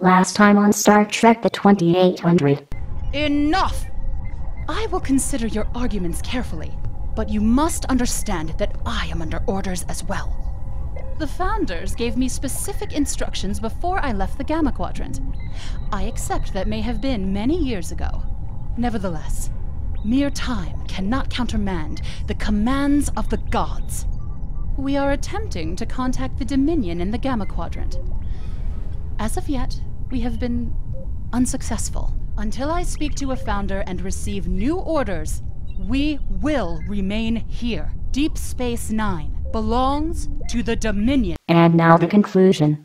Last time on Star Trek the 2800. Enough! I will consider your arguments carefully, but you must understand that I am under orders as well. The Founders gave me specific instructions before I left the Gamma Quadrant. I accept that may have been many years ago. Nevertheless, mere time cannot countermand the commands of the gods. We are attempting to contact the Dominion in the Gamma Quadrant. As of yet, we have been unsuccessful. Until I speak to a Founder and receive new orders, we will remain here. Deep Space Nine belongs to the Dominion. And now the conclusion.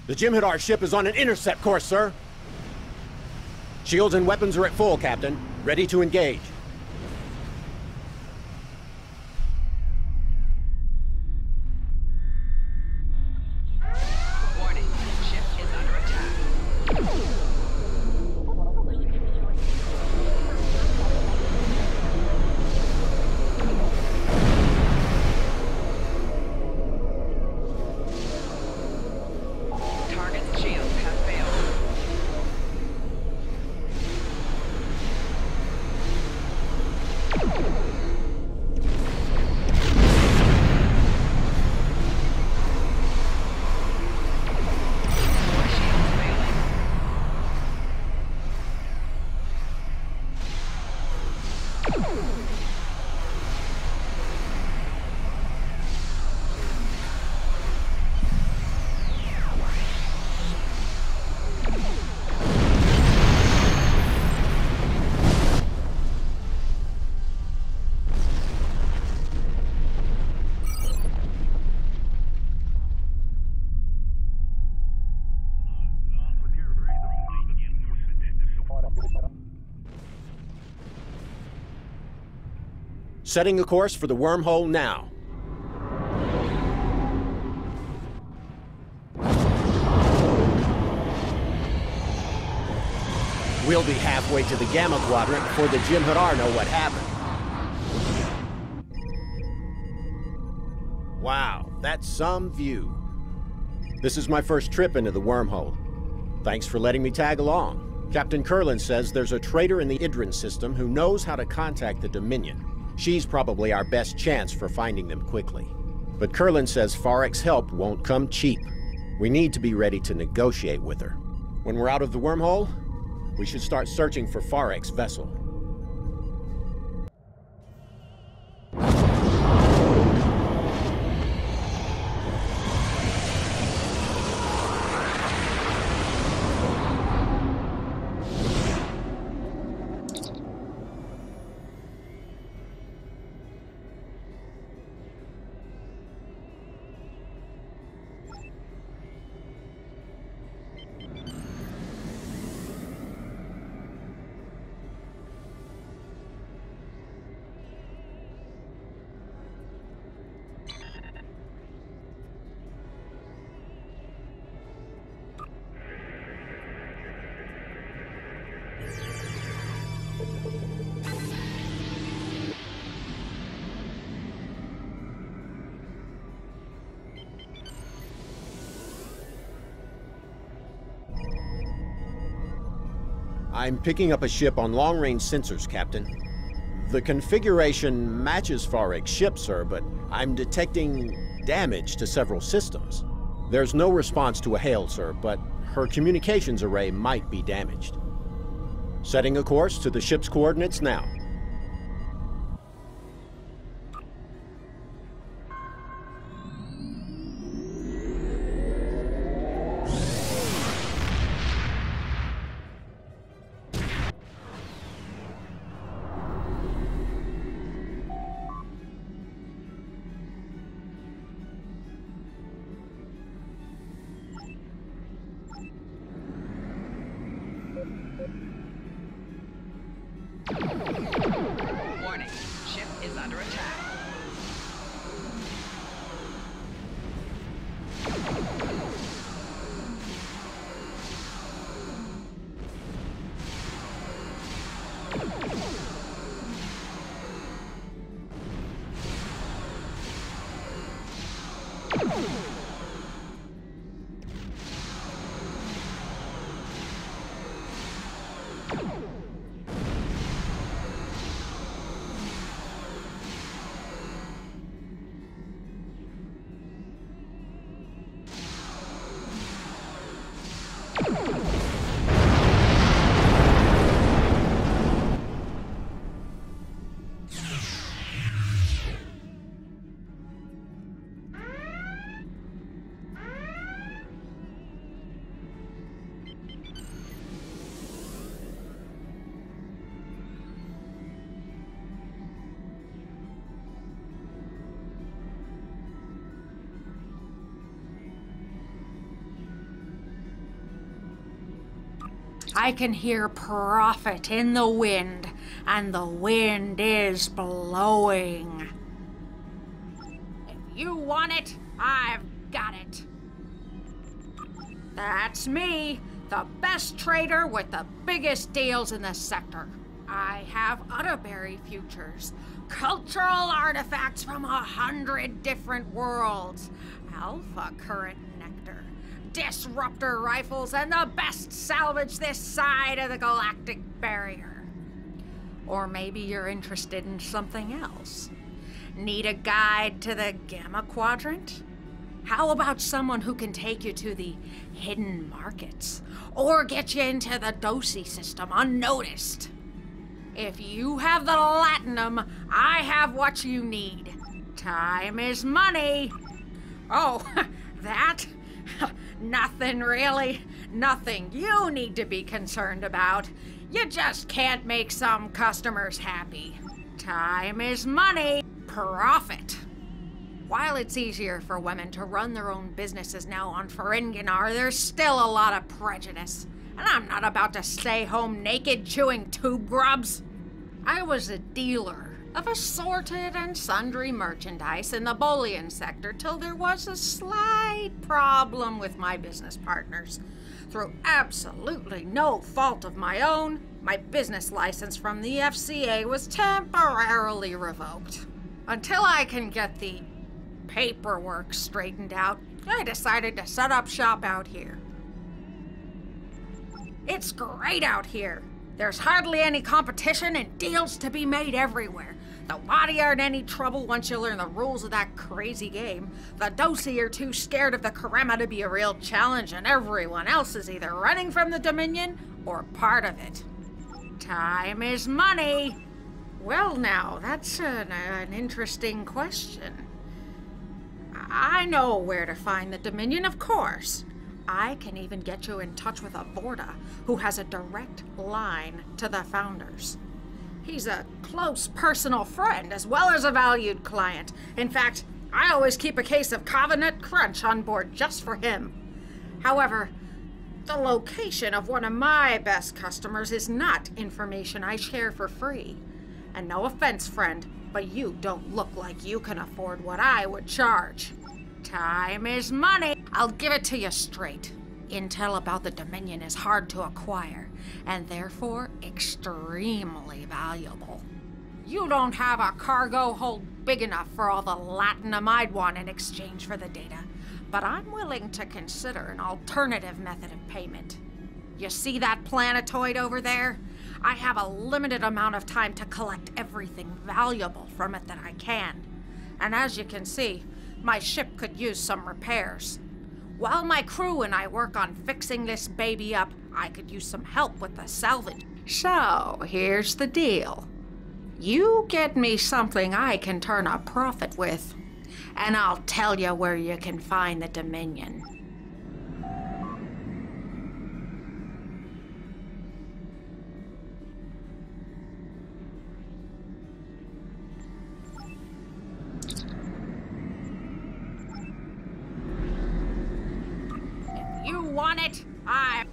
The Jim'Hadar ship is on an intercept course, sir. Shields and weapons are at full, Captain. Ready to engage. Warning, ship is under attack. Target's shields have failed. More shields failing. Setting a course for the wormhole now. We'll be halfway to the Gamma Quadrant before the Jim'Hadar know what happened. Wow, that's some view. This is my first trip into the wormhole. Thanks for letting me tag along. Captain Curlin says there's a traitor in the Idrin system who knows how to contact the Dominion. She's probably our best chance for finding them quickly. But Curlin says Farek's help won't come cheap. We need to be ready to negotiate with her. When we're out of the wormhole, we should start searching for Farek's vessel. I'm picking up a ship on long-range sensors, Captain. The configuration matches Farek's ship, sir, but I'm detecting damage to several systems. There's no response to a hail, sir, but her communications array might be damaged. Setting a course to the ship's coordinates now. Warning, ship is under attack. I can hear profit in the wind, and the wind is blowing. If you want it, I've got it. That's me, the best trader with the biggest deals in the sector. I have Utterberry futures, cultural artifacts from 100 different worlds, alpha current nectar, disruptor rifles, and the best salvage this side of the galactic barrier. Or maybe you're interested in something else. Need a guide to the Gamma Quadrant? How about someone who can take you to the hidden markets, or get you into the Dosi system unnoticed? If you have the latinum, I have what you need. Time is money. Oh, that? Nothing really. Nothing you need to be concerned about. You just can't make some customers happy. Time is money. Profit. While it's easier for women to run their own businesses now on Ferenginar, there's still a lot of prejudice. And I'm not about to stay home naked chewing tube grubs. I was a dealer of assorted and sundry merchandise in the bullion sector till there was a slight problem with my business partners. Through absolutely no fault of my own, my business license from the FCA was temporarily revoked. Until I can get the paperwork straightened out, I decided to set up shop out here. It's great out here. There's hardly any competition and deals to be made everywhere. The Wadi aren't any trouble once you learn the rules of that crazy game. The Dosi are too scared of the Karema to be a real challenge, and everyone else is either running from the Dominion or part of it. Time is money. Well now, that's an interesting question. I know where to find the Dominion, of course. I can even get you in touch with a Vorta who has a direct line to the founders. He's a close personal friend as well as a valued client. In fact, I always keep a case of Covenant Crunch on board just for him. However, the location of one of my best customers is not information I share for free. And no offense, friend, but you don't look like you can afford what I would charge. Time is money. I'll give it to you straight. Intel about the Dominion is hard to acquire, and therefore extremely valuable. You don't have a cargo hold big enough for all the latinum I'd want in exchange for the data, but I'm willing to consider an alternative method of payment. You see that planetoid over there? I have a limited amount of time to collect everything valuable from it that I can. And as you can see, my ship could use some repairs. While my crew and I work on fixing this baby up, I could use some help with the salvage. So, here's the deal. You get me something I can turn a profit with, and I'll tell you where you can find the Dominion. If you want it, I...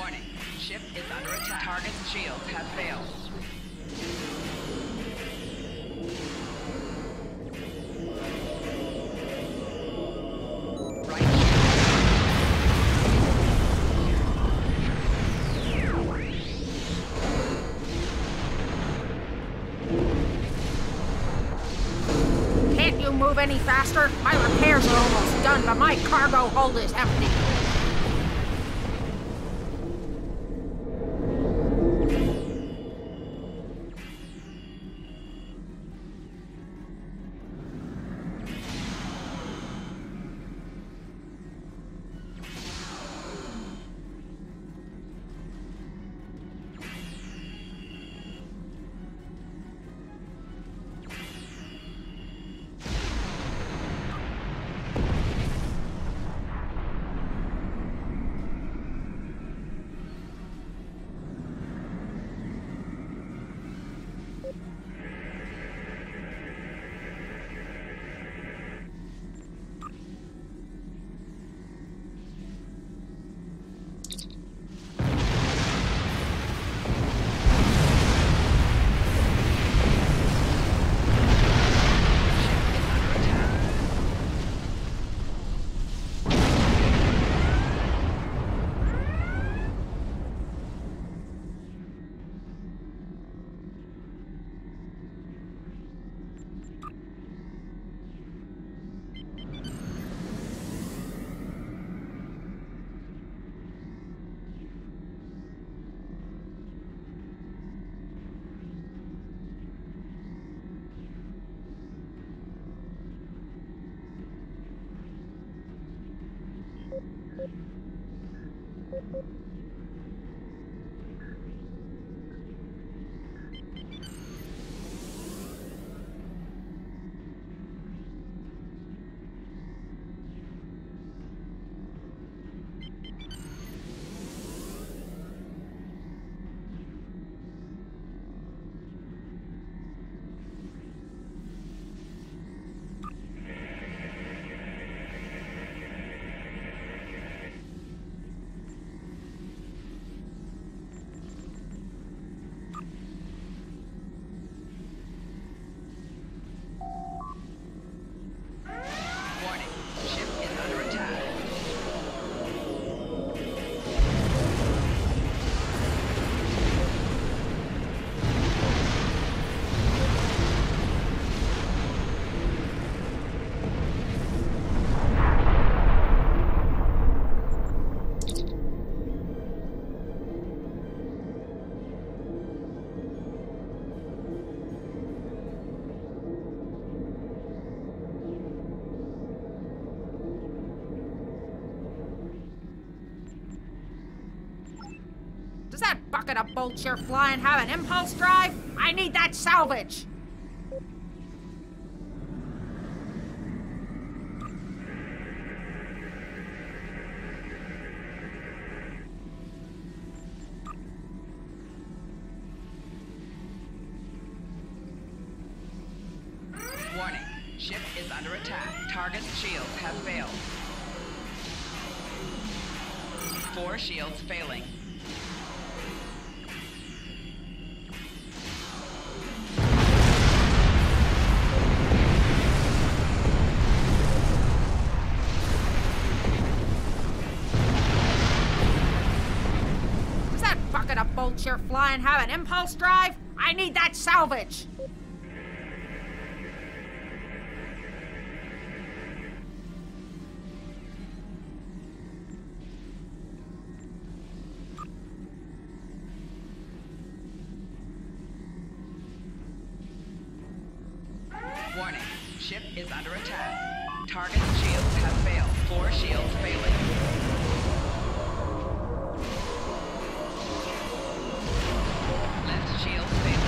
Warning. Ship is under attack. Target's shields have failed. Right Can't you move any faster? My repairs are almost done, but my cargo hold is empty. Does that bucket of bolts you're flying have an impulse drive? I need that salvage! Warning. Ship is under attack. Target's shields have failed. 4 shields failing. Does that bucket of bolts you're flying have an impulse drive? I need that salvage! Warning. Ship is under attack. Target's shields have failed. 4 shields failing. Left shield failing.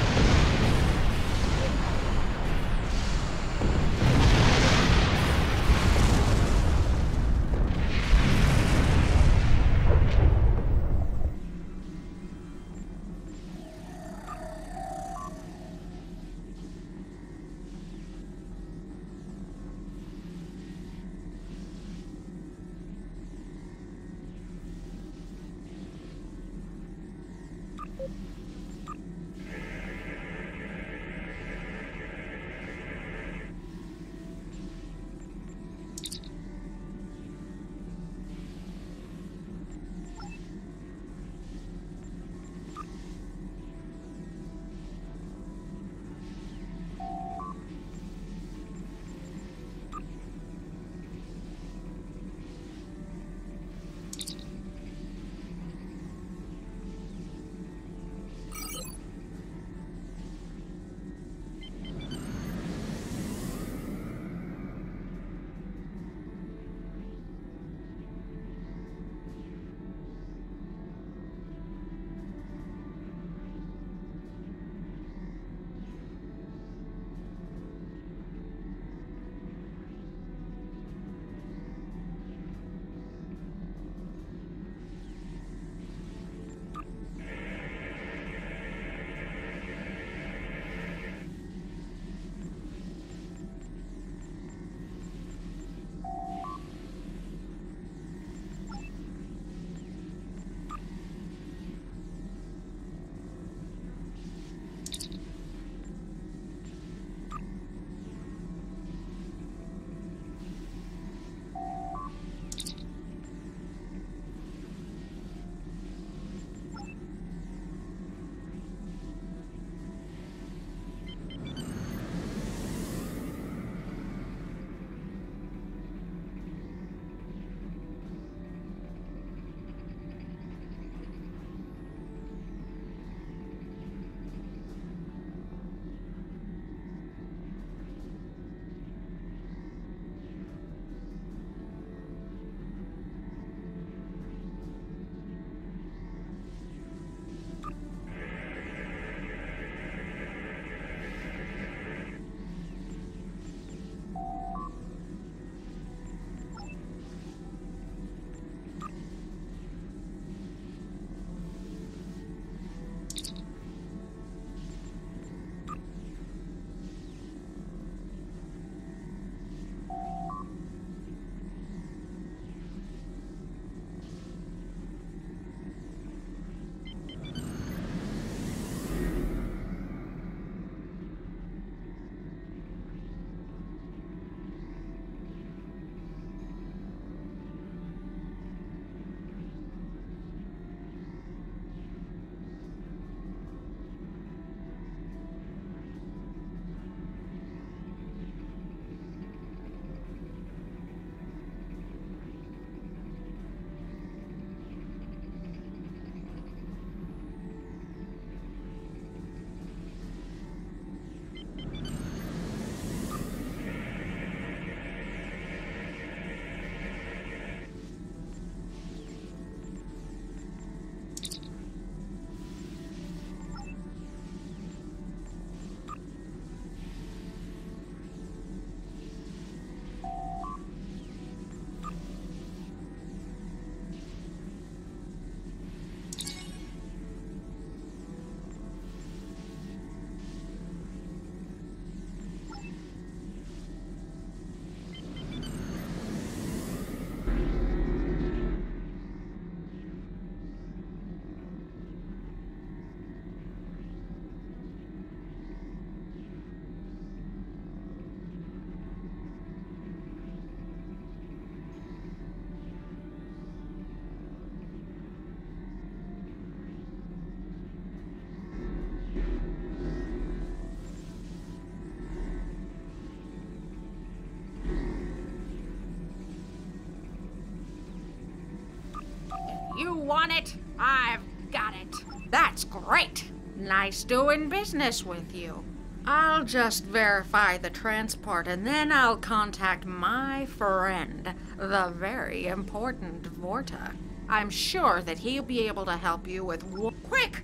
You want it? I've got it. That's great. Nice doing business with you. I'll just verify the transport and then I'll contact my friend, the very important Vorta. I'm sure that he'll be able to help you with Quick!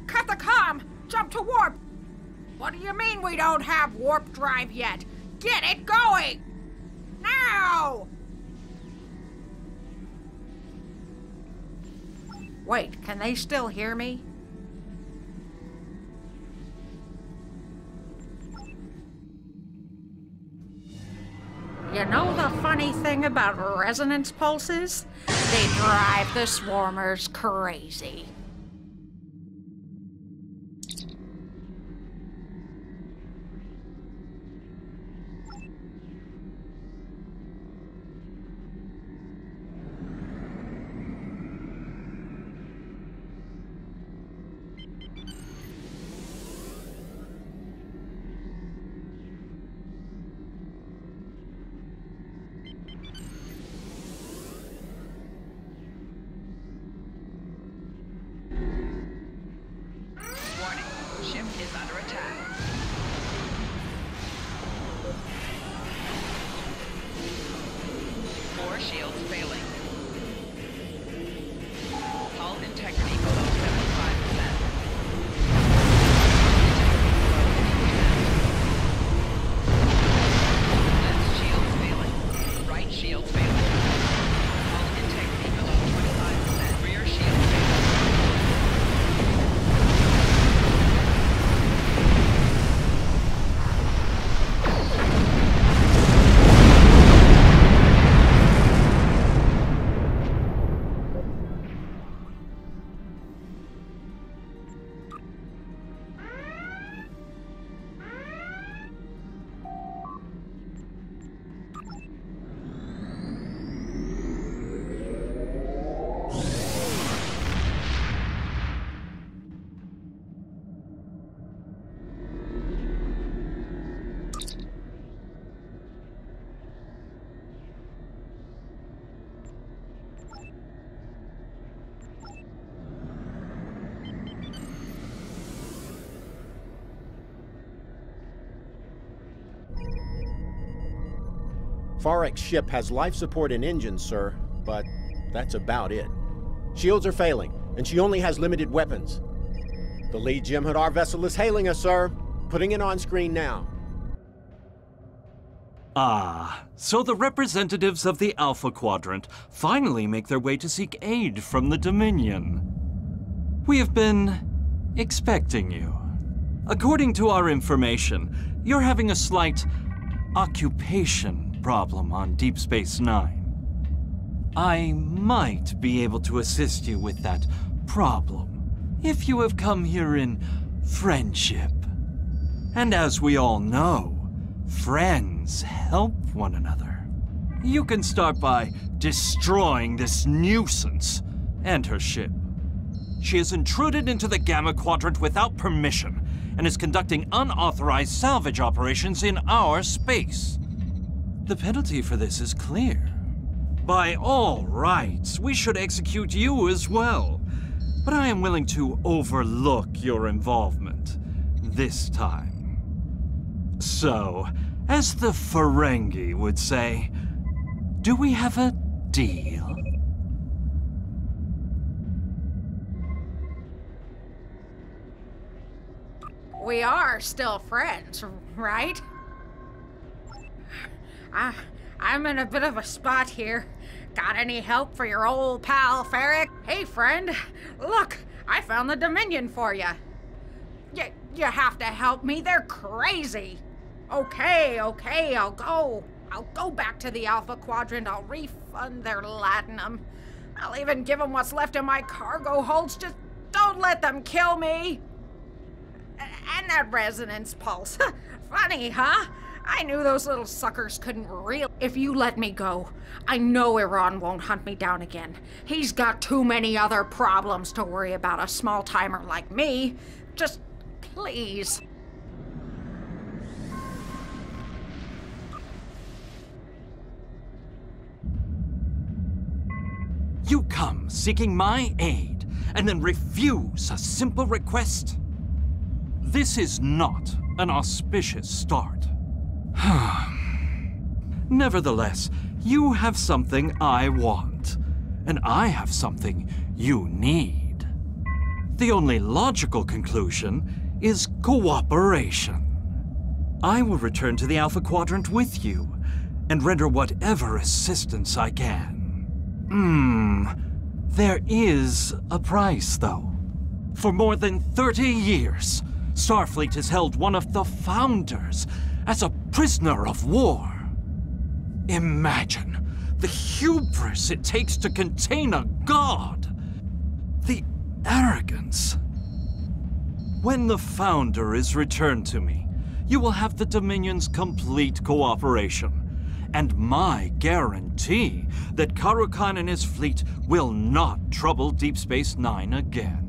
Cut the comm! Jump to warp! What do you mean we don't have warp drive yet? Get it going! Now! Wait, can they still hear me? You know the funny thing about resonance pulses? They drive the swarmers crazy. is under attack. Four shields failing. Hull integrity below 75%. Left shield failing. Right shield failing. Hull integrity below 25%. Rear shield failing. Farek's ship has life support and engines, sir, but that's about it. Shields are failing, and she only has limited weapons. The lead Jem'Hadar vessel is hailing us, sir. Putting it on screen now. Ah, so the representatives of the Alpha Quadrant finally make their way to seek aid from the Dominion. We have been expecting you. According to our information, you're having a slight occupation problem on Deep Space Nine. I might be able to assist you with that problem if you have come here in friendship. And as we all know, friends help one another. You can start by destroying this nuisance and her ship. She has intruded into the Gamma Quadrant without permission and is conducting unauthorized salvage operations in our space. The penalty for this is clear. By all rights, we should execute you as well. But I am willing to overlook your involvement this time. So, as the Ferengi would say, do we have a deal? We are still friends, right? I'm in a bit of a spot here. Got any help for your old pal, Farek? Hey, friend. Look, I found the Dominion for you. You have to help me. They're crazy. Okay, I'll go. I'll go back to the Alpha Quadrant. I'll refund their latinum. I'll even give them what's left in my cargo holds. Just don't let them kill me. And that resonance pulse. Funny, huh? I knew those little suckers couldn't really. If you let me go, I know Iran won't hunt me down again. He's got too many other problems to worry about a small-timer like me. Just please. You come seeking my aid and then refuse a simple request? This is not an auspicious start. Nevertheless, you have something I want, and I have something you need. The only logical conclusion is cooperation. I will return to the Alpha Quadrant with you, and render whatever assistance I can. There is a price, though. For more than 30 years, Starfleet has held one of the Founders as a prisoner of war. Imagine the hubris it takes to contain a god. The arrogance. When the Founder is returned to me, you will have the Dominion's complete cooperation, and my guarantee that Karukan and his fleet will not trouble Deep Space Nine again.